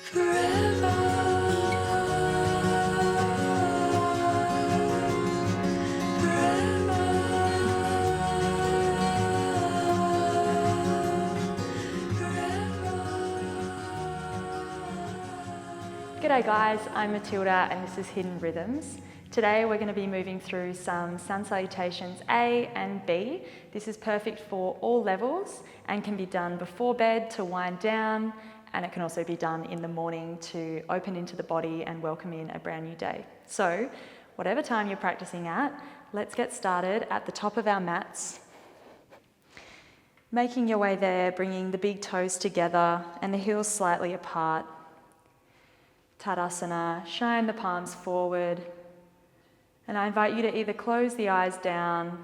G'day guys, I'm Mathilda and this is Hidden Rhythms. Today we're going to be moving through some sun salutations A and B. This is perfect for all levels and can be done before bed to wind down, and it can also be done in the morning to open into the body and welcome in a brand new day. So whatever time you're practicing at, let's get started at the top of our mats. Making your way there, bringing the big toes together and the heels slightly apart. Tadasana, shine the palms forward, and I invite you to either close the eyes down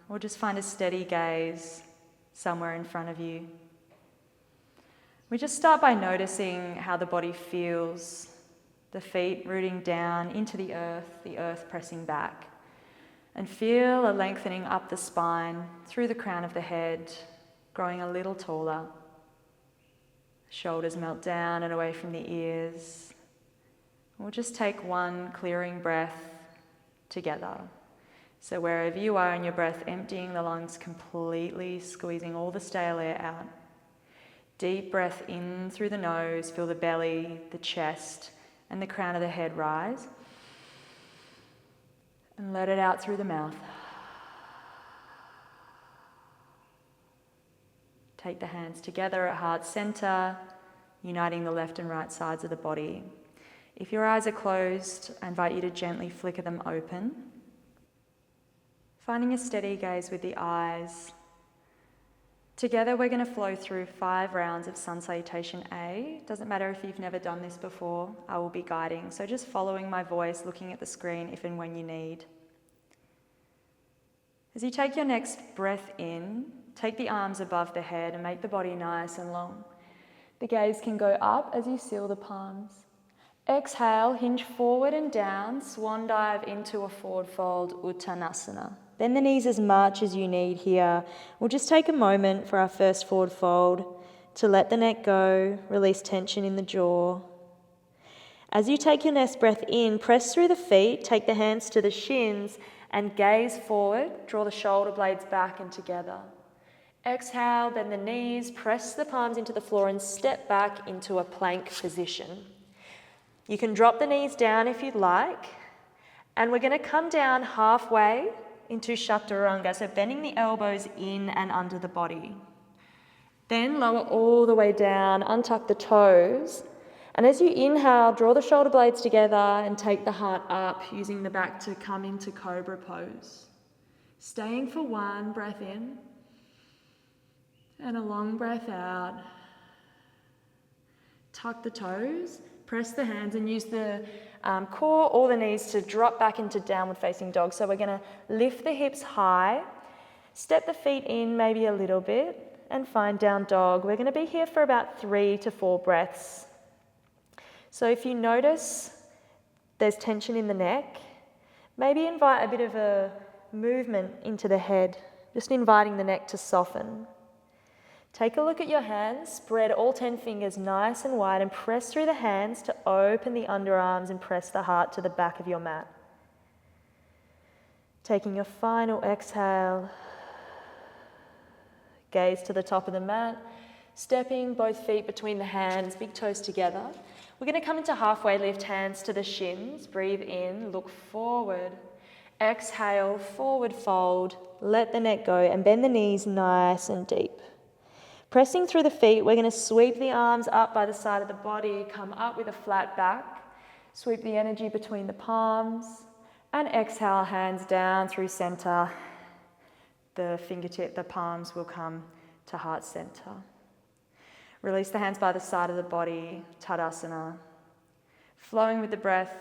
or just find a steady gaze somewhere in front of you. We just start by noticing how the body feels, the feet rooting down into the earth pressing back, and feel a lengthening up the spine through the crown of the head, growing a little taller. Shoulders melt down and away from the ears. We'll just take one clearing breath together. So wherever you are in your breath, emptying the lungs completely, squeezing all the stale air out. Deep breath in through the nose, feel the belly, the chest, and the crown of the head rise. And let it out through the mouth. Take the hands together at heart center, uniting the left and right sides of the body. If your eyes are closed, I invite you to gently flicker them open. Finding a steady gaze with the eyes. Together we're going to flow through 5 rounds of sun salutation A. Doesn't matter if you've never done this before, I will be guiding. So just following my voice, looking at the screen if and when you need. As you take your next breath in, take the arms above the head and make the body nice and long. The gaze can go up as you seal the palms. Exhale, hinge forward and down, swan dive into a forward fold, Uttanasana. Bend the knees as much as you need here. We'll just take a moment for our first forward fold to let the neck go, release tension in the jaw. As you take your next breath in, press through the feet, take the hands to the shins and gaze forward, draw the shoulder blades back and together. Exhale, bend the knees, press the palms into the floor and step back into a plank position. You can drop the knees down if you'd like, and we're going to come down halfway into Chaturanga, so bending the elbows in and under the body. Then lower all the way down, untuck the toes, and as you inhale, draw the shoulder blades together and take the heart up, using the back to come into Cobra pose. Staying for 1 breath in, and a long breath out. Tuck the toes. Press the hands and use the core or the knees to drop back into downward facing dog. So we're going to lift the hips high, step the feet in maybe a little bit, and find down dog. We're going to be here for about 3 to 4 breaths. So if you notice there's tension in the neck, maybe invite a bit of a movement into the head, just inviting the neck to soften. Take a look at your hands, spread all 10 fingers nice and wide and press through the hands to open the underarms and press the heart to the back of your mat. Taking your final exhale, gaze to the top of the mat, stepping both feet between the hands, big toes together. We're going to come into halfway lift, hands to the shins, breathe in, look forward. Exhale, forward fold, let the neck go and bend the knees nice and deep. Pressing through the feet, we're going to sweep the arms up by the side of the body, come up with a flat back, sweep the energy between the palms, and exhale, hands down through center. The palms will come to heart center. Release the hands by the side of the body, Tadasana. Flowing with the breath,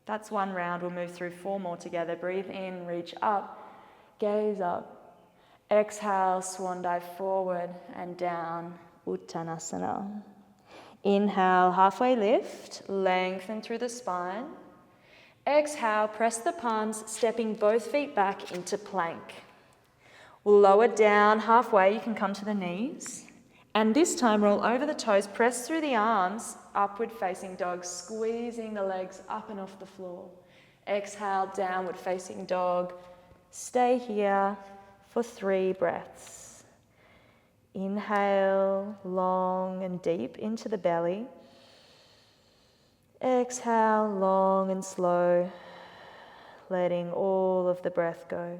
that's 1 round. We'll move through 4 more together. Breathe in, reach up, gaze up. Exhale, swan dive forward and down, Uttanasana. Inhale, halfway lift, lengthen through the spine. Exhale, press the palms, stepping both feet back into plank. We'll lower down halfway, you can come to the knees. And this time, roll over the toes, press through the arms, upward facing dog, squeezing the legs up and off the floor. Exhale, downward facing dog. Stay here for 3 breaths. Inhale, long and deep into the belly. Exhale, long and slow, letting all of the breath go.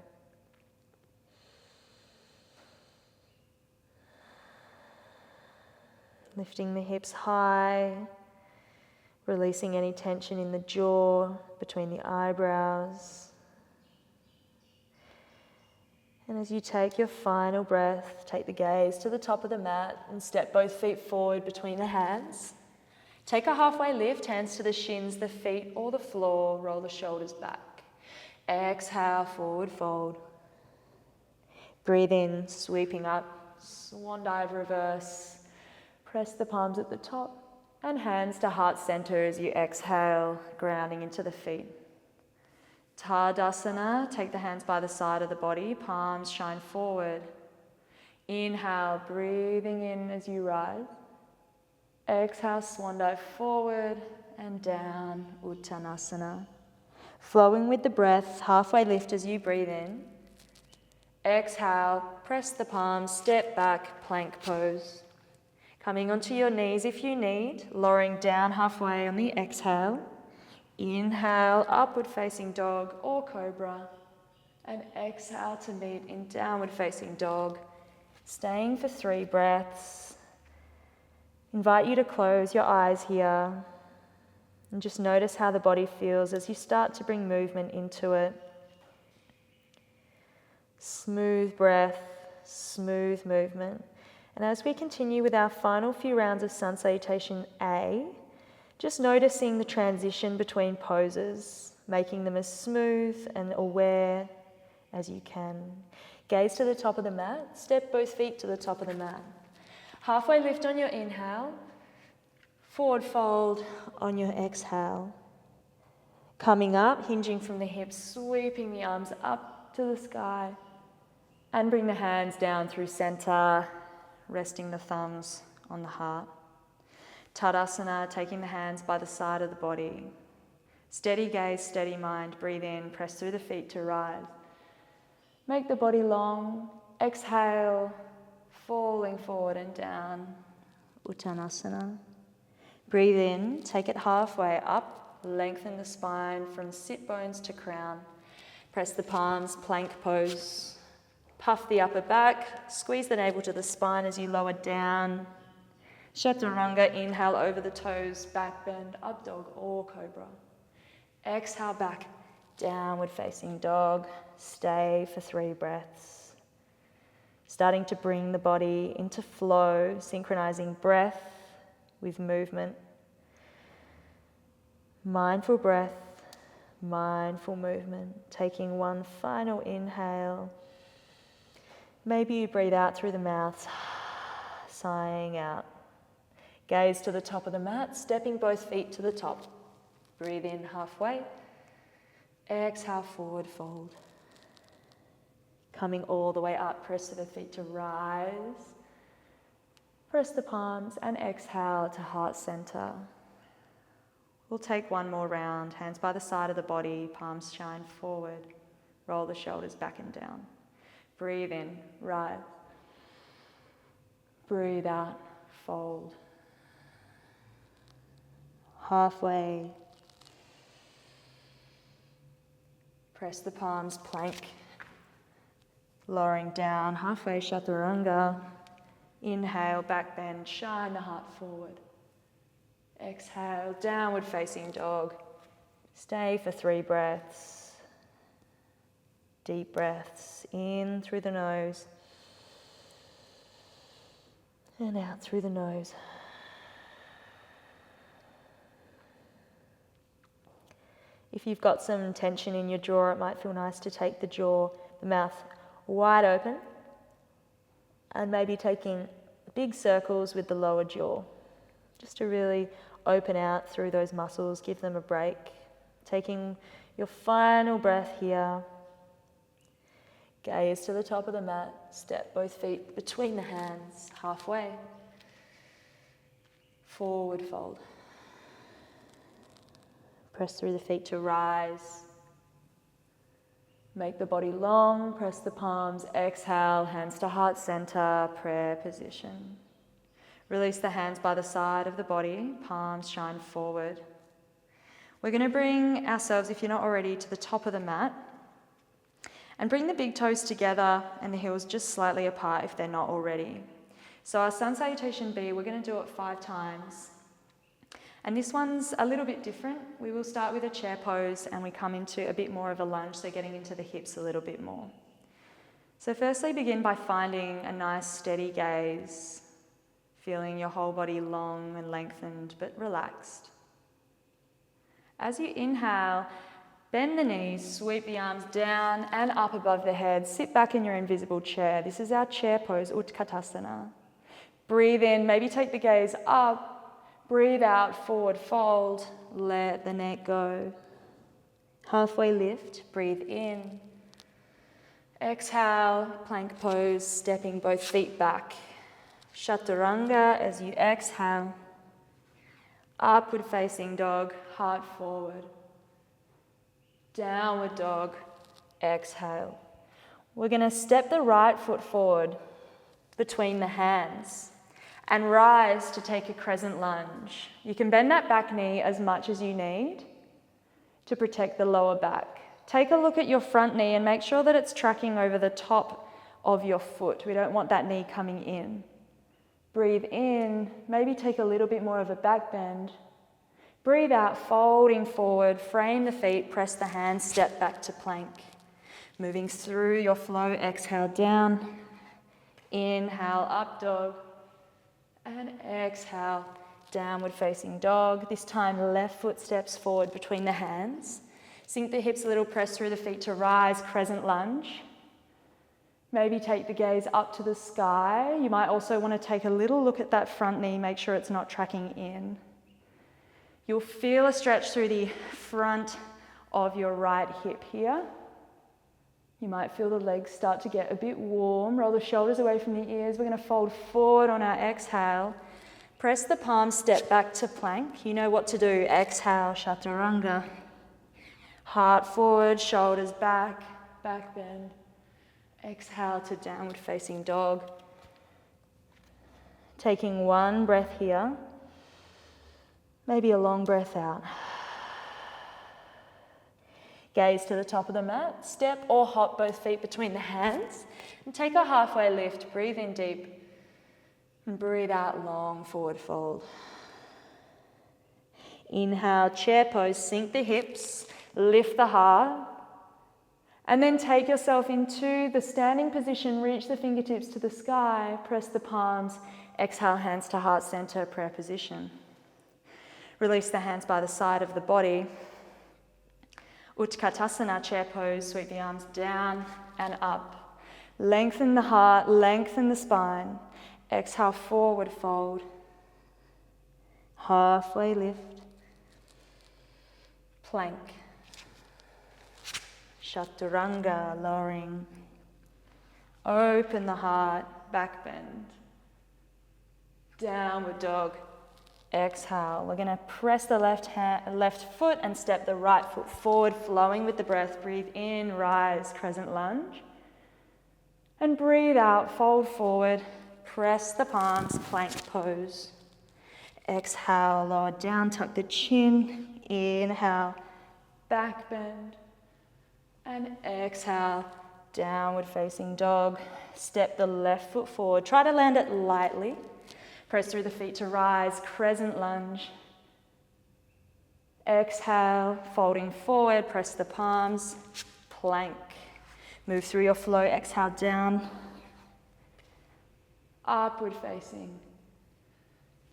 Lifting the hips high, releasing any tension in the jaw, between the eyebrows. And as you take your final breath, take the gaze to the top of the mat and step both feet forward between the hands. Take a halfway lift, hands to the shins, the feet or the floor, roll the shoulders back. Exhale, forward fold. Breathe in, sweeping up, swan dive reverse. Press the palms at the top and hands to heart center as you exhale, grounding into the feet. Tadasana, take the hands by the side of the body, palms shine forward. Inhale, breathing in as you rise. Exhale, swan dive forward and down, Uttanasana. Flowing with the breath, halfway lift as you breathe in. Exhale, press the palms, step back, plank pose. Coming onto your knees if you need, lowering down halfway on the exhale. Inhale, upward facing dog or cobra. And exhale to meet in downward facing dog. Staying for 3 breaths. Invite you to close your eyes here and just notice how the body feels as you start to bring movement into it. Smooth breath, smooth movement. And as we continue with our final few rounds of Sun Salutation A, just noticing the transition between poses, making them as smooth and aware as you can. Gaze to the top of the mat, step both feet to the top of the mat. Halfway lift on your inhale, forward fold on your exhale. Coming up, hinging from the hips, sweeping the arms up to the sky, and bring the hands down through center, resting the thumbs on the heart. Tadasana, taking the hands by the side of the body. Steady gaze, steady mind, breathe in, press through the feet to rise. Make the body long, exhale, falling forward and down, Uttanasana. Breathe in, take it halfway up, lengthen the spine from sit bones to crown. Press the palms, plank pose. Puff the upper back, squeeze the navel to the spine as you lower down. Chaturanga, inhale over the toes, back bend, up dog or cobra. Exhale back, downward facing dog. Stay for 3 breaths. Starting to bring the body into flow, synchronizing breath with movement. Mindful breath, mindful movement. Taking one final inhale. Maybe you breathe out through the mouth, sighing out. Gaze to the top of the mat, stepping both feet to the top. Breathe in halfway. Exhale, forward fold. Coming all the way up, press to the feet to rise. Press the palms and exhale to heart center. We'll take one more round, hands by the side of the body, palms shine forward. Roll the shoulders back and down. Breathe in, rise. Breathe out, fold. Halfway. Press the palms, plank. Lowering down, halfway chaturanga. Inhale, back bend, shine the heart forward. Exhale, downward facing dog. Stay for 3 breaths. Deep breaths in through the nose and out through the nose. If you've got some tension in your jaw, it might feel nice to take the mouth wide open and maybe taking big circles with the lower jaw, just to really open out through those muscles, give them a break. Taking your final breath here. Gaze to the top of the mat, step both feet between the hands, halfway. forward fold. Press through the feet to rise. Make the body long, press the palms, exhale, hands to heart center, prayer position. Release the hands by the side of the body, palms shine forward. We're going to bring ourselves, if you're not already, to the top of the mat. And bring the big toes together and the heels just slightly apart if they're not already. So our sun salutation B, we're going to do it 5 times. And this one's a little bit different. We will start with a chair pose and we come into a bit more of a lunge, so getting into the hips a little bit more. So firstly, begin by finding a nice steady gaze, feeling your whole body long and lengthened but relaxed. As you inhale, bend the knees, sweep the arms down and up above the head. Sit back in your invisible chair. This is our chair pose, Utkatasana. Breathe in, maybe take the gaze up. Breathe out, forward fold. Let the neck go. Halfway lift, breathe in. Exhale, plank pose, stepping both feet back. Chaturanga as you exhale. Upward facing dog, heart forward. Downward dog, exhale. We're going to step the right foot forward between the hands and rise to take a crescent lunge. You can bend that back knee as much as you need to protect the lower back. Take a look at your front knee and make sure that it's tracking over the top of your foot. We don't want that knee coming in. Breathe in, maybe take a little bit more of a back bend. Breathe out, folding forward, frame the feet, press the hands, step back to plank. Moving through your flow, exhale down. Inhale, up dog. And exhale, downward facing dog. This time, left foot steps forward between the hands. Sink the hips a little, press through the feet to rise, crescent lunge. Maybe take the gaze up to the sky. You might also want to take a little look at that front knee, make sure it's not tracking in. You'll feel a stretch through the front of your right hip here. You might feel the legs start to get a bit warm. Roll the shoulders away from the ears. We're going to fold forward on our exhale. Press the palms, step back to plank. You know what to do. Exhale, chaturanga. Heart forward, shoulders back, back bend. Exhale to downward facing dog. Taking one breath here. Maybe a long breath out. Gaze to the top of the mat. Step or hop both feet between the hands. And take a halfway lift. Breathe in deep. And breathe out long, forward fold. Inhale, chair pose. Sink the hips. Lift the heart. And then take yourself into the standing position. Reach the fingertips to the sky. Press the palms. Exhale, hands to heart center, prayer position. Release the hands by the side of the body. Utkatasana, chair pose, sweep the arms down and up. Lengthen the heart, lengthen the spine. Exhale, forward fold. Halfway lift. Plank. Chaturanga, lowering. Open the heart, back bend. Downward dog. Exhale. We're going to press the left foot and step the right foot forward, flowing with the breath. Breathe in, rise, crescent lunge. And breathe out, fold forward, press the palms, plank pose. Exhale, lower down, tuck the chin. Inhale, back bend. And exhale, downward facing dog. Step the left foot forward. Try to land it lightly. Press through the feet to rise, crescent lunge. Exhale, folding forward, press the palms, plank. Move through your flow, exhale down. Upward facing.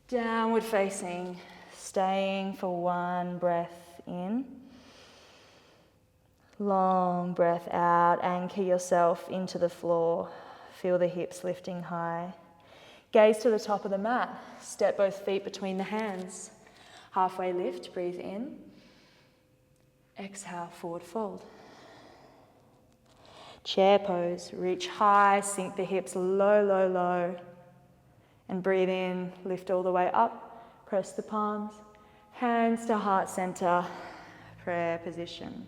Downward facing. Staying for one breath in. Long breath out, anchor yourself into the floor. Feel the hips lifting high. Gaze to the top of the mat. Step both feet between the hands. Halfway lift, breathe in. Exhale, forward fold. Chair pose, reach high, sink the hips low, low, low. And breathe in, lift all the way up. press the palms. Hands to heart center, prayer position.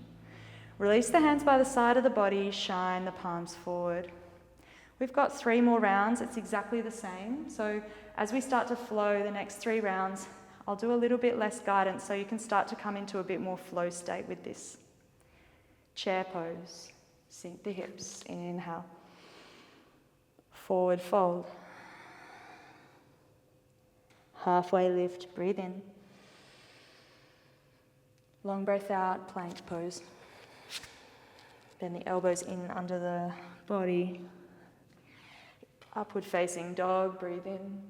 Release the hands by the side of the body, shine the palms forward. We've got 3 more rounds, it's exactly the same. So as we start to flow the next 3 rounds, I'll do a little bit less guidance so you can start to come into a bit more flow state with this. Chair pose, sink the hips, inhale. Forward fold. Halfway lift, breathe in. Long breath out, plank pose. Bend the elbows in under the body. Upward facing dog, breathe in.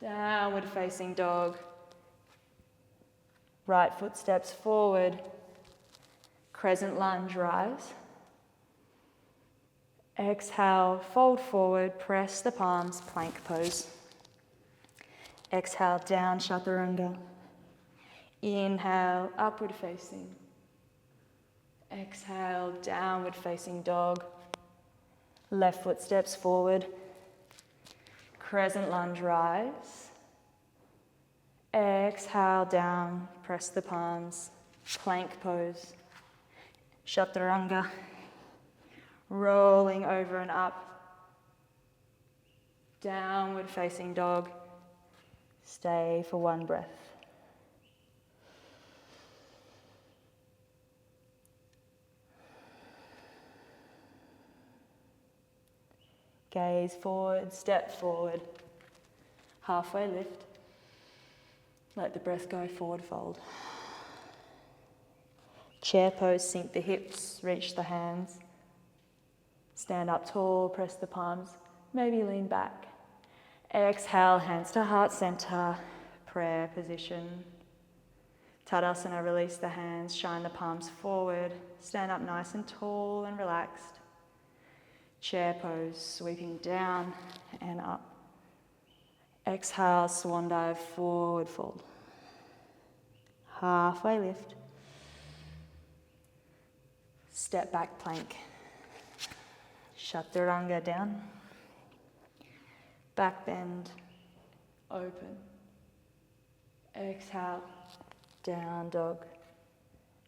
Downward facing dog. Right foot steps forward. Crescent lunge, rise. Exhale, fold forward, press the palms, plank pose. Exhale, down, chaturanga. Inhale, upward facing. Exhale, downward facing dog. Left foot steps forward. Crescent lunge, rise. Exhale, down, press the palms, plank pose. Chaturanga. Rolling over and up. Downward facing dog. Stay for 1 breath. Gaze forward, step forward. Halfway lift. Let the breath go, forward fold. Chair pose, sink the hips, reach the hands. Stand up tall, press the palms, maybe lean back. Exhale, hands to heart center, prayer position. Tadasana, release the hands, shine the palms forward. Stand up nice and tall and relaxed. Chair pose, sweeping down and up. Exhale, swan dive, forward fold. Halfway lift. Step back plank. Chaturanga down. Back bend, open. Exhale, down dog.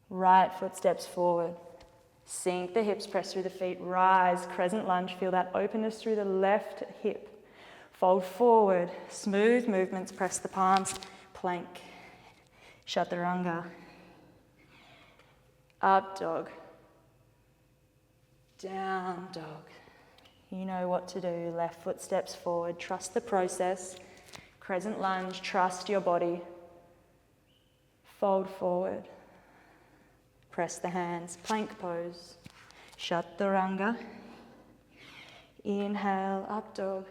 Right foot steps forward. Sink the hips, press through the feet, rise, crescent lunge, feel that openness through the left hip. Fold forward, smooth movements, press the palms, plank, chaturanga. Up dog, down dog. You know what to do, left foot steps forward, trust the process. Crescent lunge, trust your body. Fold forward. Press the hands, plank pose, chaturanga. Inhale, up dog.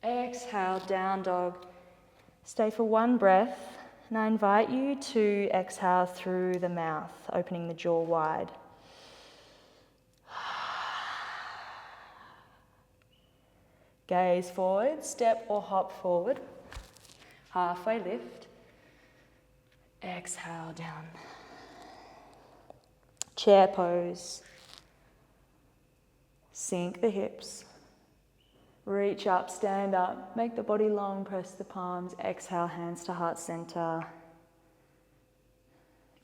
Exhale, down dog. Stay for 1 breath, and I invite you to exhale through the mouth, opening the jaw wide. Gaze forward, step or hop forward. Halfway lift. Exhale, down. Chair pose. Sink the hips. Reach up, stand up. Make the body long, press the palms. Exhale, hands to heart center.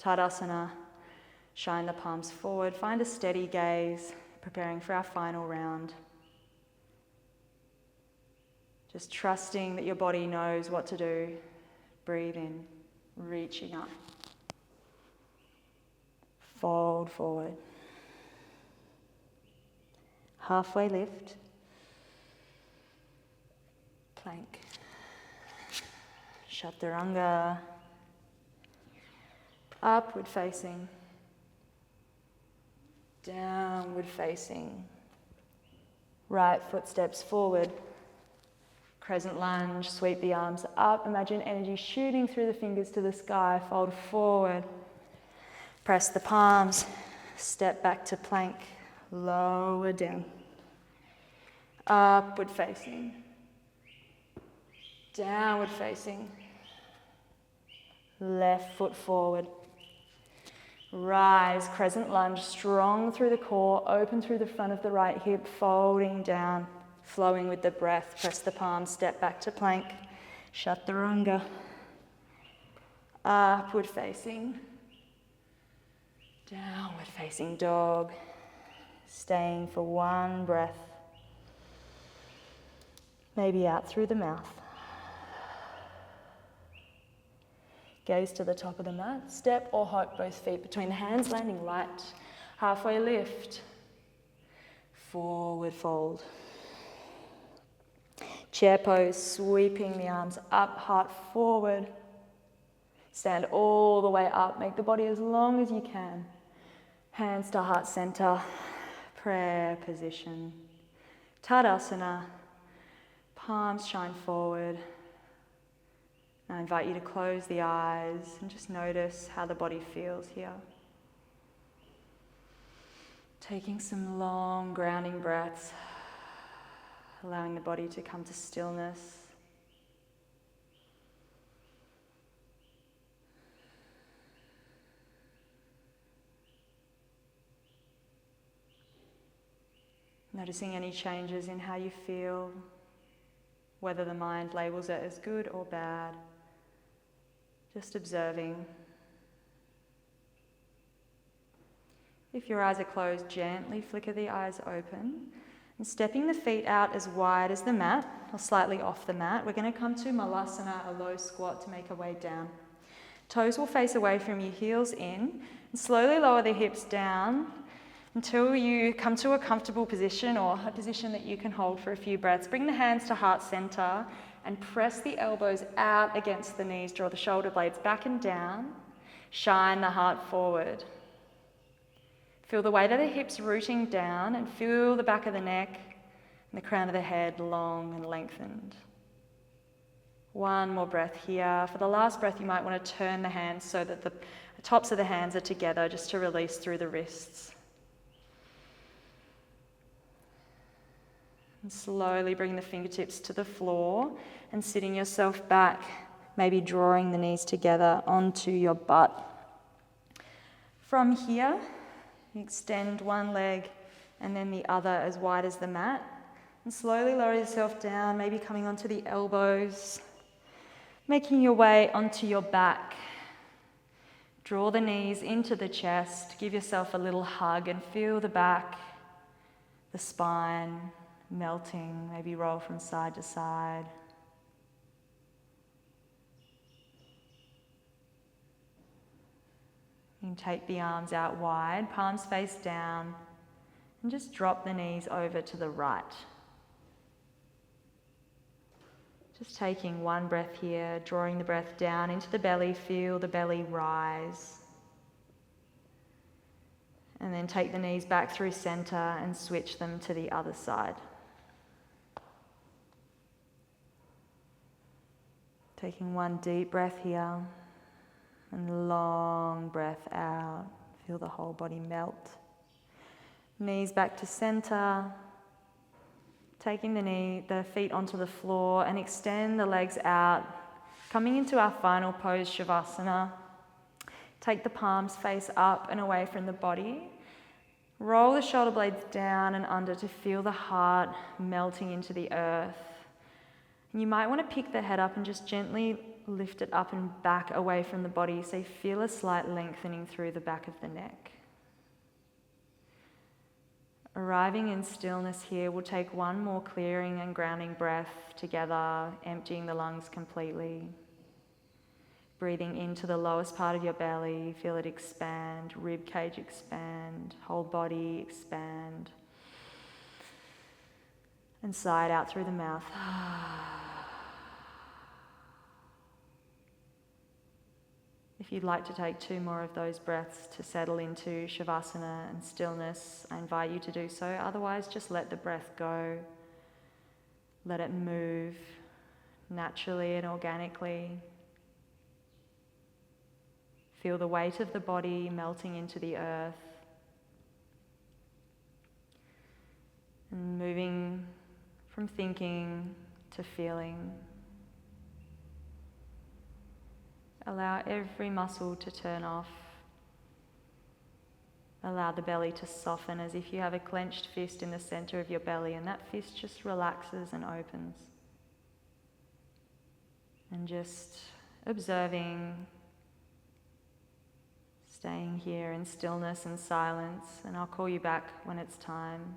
Tadasana. Shine the palms forward. Find a steady gaze, preparing for our final round. Just trusting that your body knows what to do. Breathe in, reaching up. Fold forward. Halfway lift. Plank. Chaturanga. Upward facing. Downward facing. Right foot steps forward. Crescent lunge, sweep the arms up. Imagine energy shooting through the fingers to the sky. Fold forward. Press the palms. Step back to plank. Lower down. Upward facing. Downward facing. Left foot forward. Rise, crescent lunge, strong through the core, open through the front of the right hip, folding down, flowing with the breath. Press the palms, step back to plank. Chaturanga. Upward facing. Downward facing dog. Staying for one breath. Maybe out through the mouth. Gaze to the top of the mat. Step or hop both feet between the hands, landing light. Halfway lift. Forward fold. Chair pose, sweeping the arms up, heart forward. Stand all the way up. Make the body as long as you can. Hands to heart center. Prayer position. Tadasana. Palms shine forward. I invite you to close the eyes and just notice how the body feels here. Taking some long grounding breaths, allowing the body to come to stillness. Noticing any changes in how you feel, whether the mind labels it as good or bad. Just observing. If your eyes are closed, gently flicker the eyes open and stepping the feet out as wide as the mat or slightly off the mat. We're going to come to Malasana, a low squat, to make our way down. Toes will face away from you, heels in, and slowly lower the hips down until you come to a comfortable position or a position that you can hold for a few breaths. Bring the hands to heart center and press the elbows out against the knees. Draw the shoulder blades back and down. Shine the heart forward. Feel the weight of the hips rooting down and feel the back of the neck and the crown of the head long and lengthened. One more breath here. For the last breath, you might want to turn the hands so that the tops of the hands are together, just to release through the wrists. And slowly bring the fingertips to the floor and sitting yourself back, maybe drawing the knees together onto your butt. From here, you extend one leg and then the other as wide as the mat. And slowly lower yourself down, maybe coming onto the elbows, making your way onto your back. Draw the knees into the chest, give yourself a little hug and feel the back, the spine melting, maybe roll from side to side. You can take the arms out wide, palms face down, and just drop the knees over to the right. Just taking one breath here, drawing the breath down into the belly, feel the belly rise. And then take the knees back through center and switch them to the other side. Taking one deep breath here and long breath out. Feel the whole body melt. Knees back to center. Taking the feet onto the floor and extend the legs out. Coming into our final pose, Shavasana. Take the palms face up and away from the body. Roll the shoulder blades down and under to feel the heart melting into the earth. And you might want to pick the head up and just gently lift it up and back away from the body, so you feel a slight lengthening through the back of the neck. Arriving in stillness here, we'll take one more clearing and grounding breath together, emptying the lungs completely. Breathing into the lowest part of your belly, feel it expand, rib cage expand, whole body expand. And sigh it out through the mouth. If you'd like to take 2 more of those breaths to settle into Shavasana and stillness, I invite you to do so. Otherwise, just let the breath go. Let it move naturally and organically. Feel the weight of the body melting into the earth. And moving from thinking to feeling. Allow every muscle to turn off. Allow the belly to soften as if you have a clenched fist in the center of your belly, and that fist just relaxes and opens. and just observing, staying here in stillness and silence, and I'll call you back when it's time.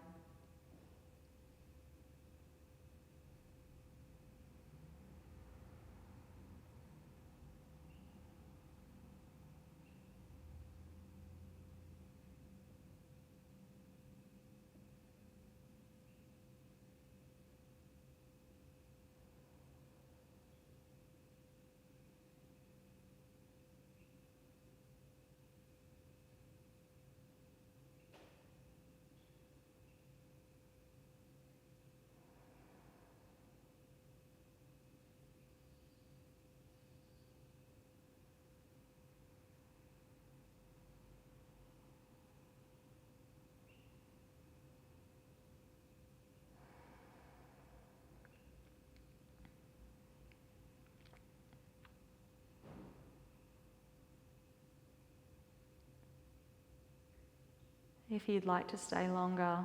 If you'd like to stay longer,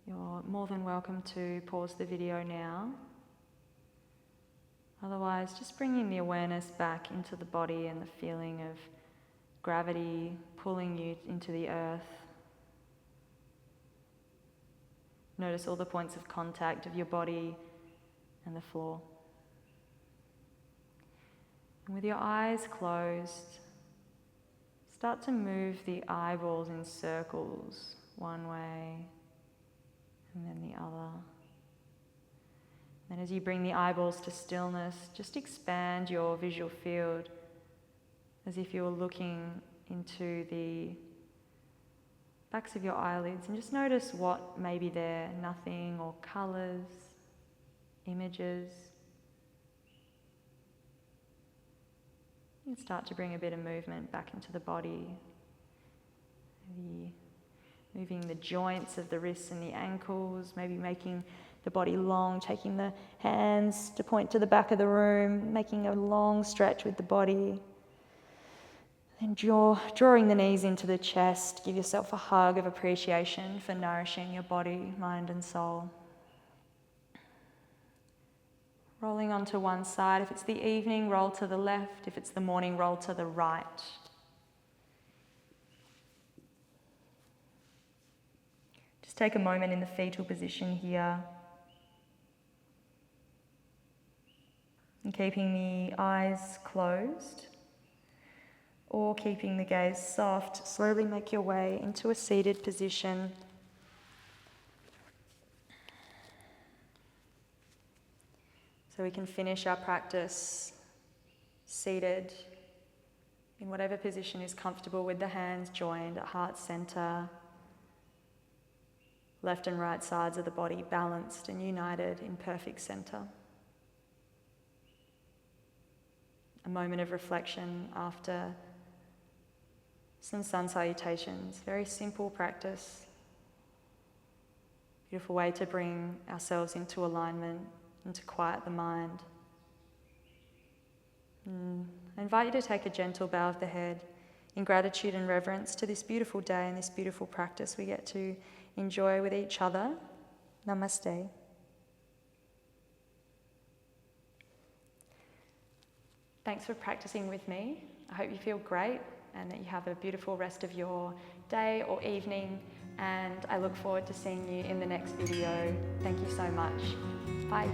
you're more than welcome to pause the video now. Otherwise, just bringing the awareness back into the body and the feeling of gravity pulling you into the earth. Notice all the points of contact of your body and the floor. And with your eyes closed, start to move the eyeballs in circles, one way and then the other. And as you bring the eyeballs to stillness, just expand your visual field as if you were looking into the backs of your eyelids, and just notice what may be there, nothing, or colours, images. You can start to bring a bit of movement back into the body. Maybe moving the joints of the wrists and the ankles, maybe making the body long, taking the hands to point to the back of the room, making a long stretch with the body. Then drawing the knees into the chest, give yourself a hug of appreciation for nourishing your body, mind and soul. Rolling onto one side. If it's the evening, roll to the left. If it's the morning, roll to the right. Just take a moment in the fetal position here. And keeping the eyes closed, or keeping the gaze soft, slowly make your way into a seated position. So we can finish our practice seated in whatever position is comfortable, with the hands joined at heart center, left and right sides of the body balanced and united in perfect center. A moment of reflection after some sun salutations. Very simple practice. Beautiful way to bring ourselves into alignment and to quiet the mind. I invite you to take a gentle bow of the head in gratitude and reverence to this beautiful day and this beautiful practice we get to enjoy with each other. Namaste. Thanks for practicing with me. I hope you feel great and that you have a beautiful rest of your day or evening, and I look forward to seeing you in the next video. Thank you so much. Bye.